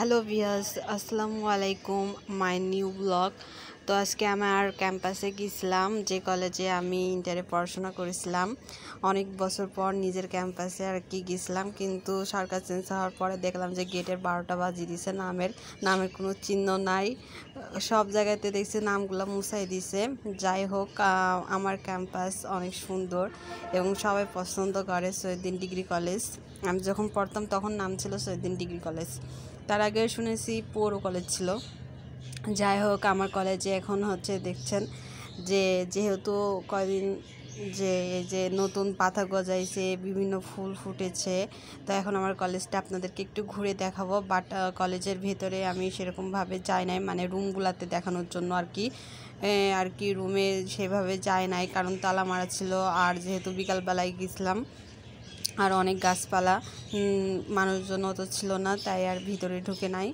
Hello viewers, আসসালামু আলাইকুম। My new blog. তো আজকে আমার ক্যাম্পাসে গিয়েছিলাম, যে কলেজে আমি ইন্টারে পড়াশোনা করেছিলাম। অনেক বছর পর নিজের ক্যাম্পাসে আর কি গিয়েছিলাম, কিন্তু সরকার চেঞ্জ হওয়ার পরে দেখলাম যে গেটের 12টা বাজিয়ে দিছে। নামের কোনো চিহ্ন নাই, সব জায়গাতে দেখছি নামগুলো মুছাই দিছে। যাই হোক, আমার ক্যাম্পাস অনেক সুন্দর এবং সবাই পছন্দ করে শহীদুদ্দিন ডিগ্রি কলেজ। আমি যখন পড়তাম তখন নাম ছিল শহীদুদ্দিন ডিগ্রি কলেজ, তার আগে শুনেছি পৌর কলেজ ছিল। যাই হোক, আমার কলেজে এখন দেখছেন যে যেহেতু কয়দিন এই যে নতুন পাতা গজাইছে, বিভিন্ন ফুল ফুটেছে, তো এখন আমার কলেজটা আপনাদেরকে একটু ঘুরে দেখাবো। বাট কলেজের ভেতরে আমি সেরকমভাবে যাই নাই, মানে রুমগুলাতে দেখানোর জন্য আর কি রুমে সেভাবে যাই নাই, কারণ তালা মারা ছিল। আর যেহেতু বিকালবেলায় গেছিলাম, আর অনেক গাছপালা, মানুষজন অত ছিল না, তাই আর ভিতরে ঢুকে নাই।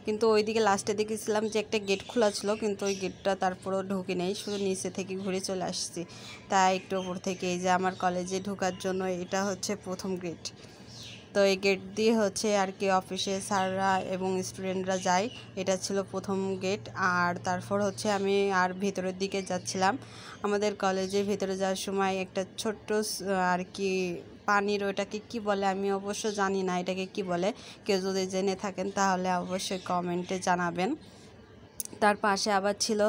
কিন্তু ওইদিকে লাস্টে দেখেছিলাম যে একটা গেট খোলা ছিল, কিন্তু ওই গেটটা তারপরেও ঢুকে নেই, শুধু নিচে থেকে ঘুরে চলে আসছি। তাই একটু ওপর থেকে এই যে আমার কলেজে ঢোকার জন্য এটা প্রথম গেট। তো এই গেট দিয়ে আর কি অফিসে স্যাররা এবং স্টুডেন্টরা যায়। এটা ছিল প্রথম গেট। আর তারপর আমি আর ভেতরের দিকে যাচ্ছিলাম। আমাদের কলেজের ভেতরে যাওয়ার সময় একটা ছোট্ট আর কি পানির, ওটাকে কি বলে আমি অবশ্য জানি না, এটাকে কি বলে। কেউ যদি জেনে থাকেন তাহলে অবশ্যই কমেন্টে জানাবেন। তার পাশে আবার ছিল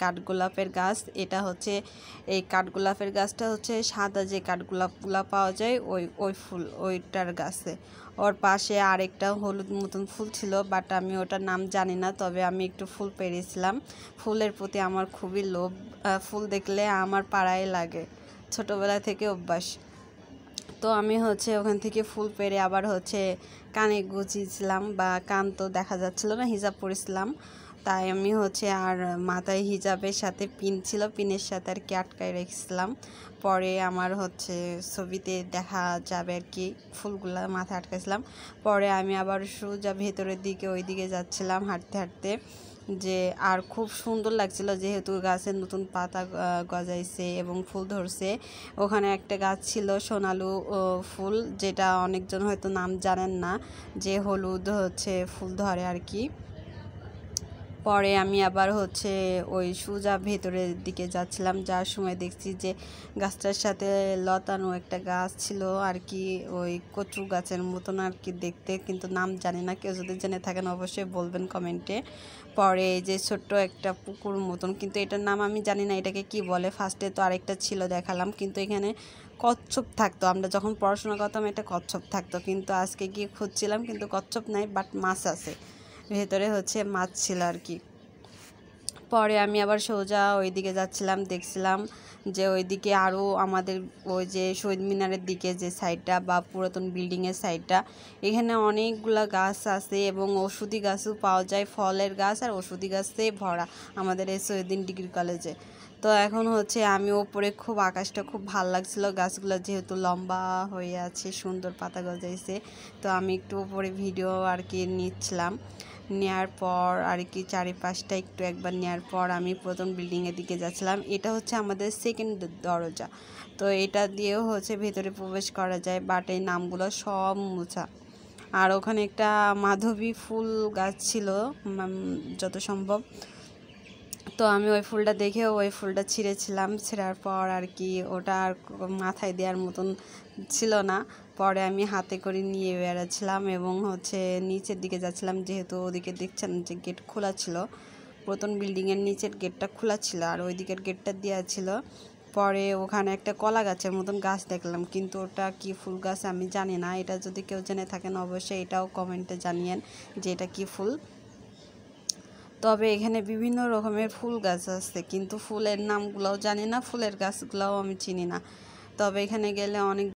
কাঠগোলাপের গাছ। এটা এই কাঠগোলাপের গাছটা সাদা যে কাঠগোলাপগুলো পাওয়া যায়, ওই ফুল ওইটার গাছে। ওর পাশে আরেকটা হলুদ মতন ফুল ছিল, বাট আমি ওটার নাম জানি না, তবে আমি একটু ফুল পেরেছিলাম। ফুলের প্রতি আমার খুবই লোভ, ফুল দেখলে আমার পাড়ায় লাগে, ছোটোবেলা থেকে অভ্যাস। তো আমি ওখান থেকে ফুল পেরে আবার কানে গুছিয়েছিলাম, বা কান তো দেখা যাচ্ছিল না, হিজাব পরেছিলাম। তাই আমি আর মাথায় হিজাবের সাথে পিন ছিল, পিনের সাথে আর কি আটকায় রেখেছিলাম। পরে আমার ছবিতে দেখা যাবে আর কি ফুলগুলা মাথায় আটকাইছিলাম। পরে আমি আবার সোজা ভেতরের দিকে ওইদিকে যাচ্ছিলাম হাঁটতে হাঁটতে, যে আর খুব সুন্দর লাগছিল, যেহেতু গাছের নতুন পাতা গজাইছে এবং ফুল ধরছে। ওখানে একটা গাছ ছিল সোনালু ফুল, যেটা অনেকজন হয়তো নাম জানেন না, যে হলুদ ফুল ধরে আর কি। পরে আমি আবার ওই সোজা ভেতরের দিকে যাচ্ছিলাম, যার সময় দেখছি যে গাছটার সাথে লতানো একটা গাছ ছিল আর কি, ওই কচু গাছের মতন আর কি দেখতে, কিন্তু নাম জানি না। কেউ যদি জেনে থাকেন অবশ্যই বলবেন কমেন্টে। পরে এই যে ছোট্ট একটা পুকুর মতন, কিন্তু এটার নাম আমি জানি না এটাকে কি বলে। ফার্স্টে তো আরেকটা ছিল দেখালাম, কিন্তু এখানে কচ্ছপ থাকতো। আমরা যখন পড়াশোনা করতাম এটা কচ্ছপ থাকতো, কিন্তু আজকে গিয়ে খুঁজছিলাম, কিন্তু কচ্ছপ নাই, বাট মাছ আছে ভেতরে, মাছ ছিল আর কি। পরে আমি আবার সোজা ওইদিকে যাচ্ছিলাম, দেখছিলাম যে ওইদিকে আরও আমাদের ওই যে শহীদ মিনারের দিকে যে সাইডটা, বা পুরাতন বিল্ডিংয়ের সাইডটা, এখানে অনেকগুলা গাছ আছে এবং ওষুধি গাছও পাওয়া যায়, ফলের গাছ আর ওষুধি গাছে ভরা আমাদের এই শহীদুদ্দিন ডিগ্রি কলেজে। তো এখন আমি ওপরে, খুব আকাশটা খুব ভালো লাগছিল, গাছগুলো যেহেতু লম্বা হয়ে আছে, সুন্দর পাতা গজাইছে। তো আমি একটু ওপরে ভিডিও আর কি নিচ্ছিলাম। নেওয়ার পর আর কি চারিপাশটা একটু একবার নেওয়ার পর আমি প্রথম বিল্ডিংয়ের দিকে যাচ্ছিলাম। এটা আমাদের সেকেন্ড দরজা। তো এটা দিয়েও ভেতরে প্রবেশ করা যায়, বাট এই নামগুলো সব মোছা। আর ওখানে একটা মাধবী ফুল গাছ ছিল যত সম্ভব। তো আমি ওই ফুলটা দেখেও ওই ফুলটা ছিঁড়েছিলাম। ছিঁড়ার পর আর কি ওটা আর মাথায় দেওয়ার মতন ছিল না। পরে আমি হাতে করে নিয়ে বেড়াচ্ছিলাম এবং নিচের দিকে যাচ্ছিলাম, যেহেতু ওদিকে দেখছেন যে গেট খোলা ছিল, প্রথম বিল্ডিংয়ের নিচের গেটটা খোলা ছিল আর ওই দিকের গেটটা দেওয়া ছিল। পরে ওখানে একটা কলা গাছের মতন গাছ দেখলাম, কিন্তু ওটা কি ফুল গাছ আমি জানি না। এটা যদি কেউ জেনে থাকেন অবশ্যই এটাও কমেন্টে জানিয়েন যে এটা কি ফুল। তবে এখানে বিভিন্ন রকমের ফুল গাছ আছে, কিন্তু ফুলের নামগুলোও জানি না, ফুলের গাছগুলোও আমি চিনি না। তবে এখানে গেলে অনেক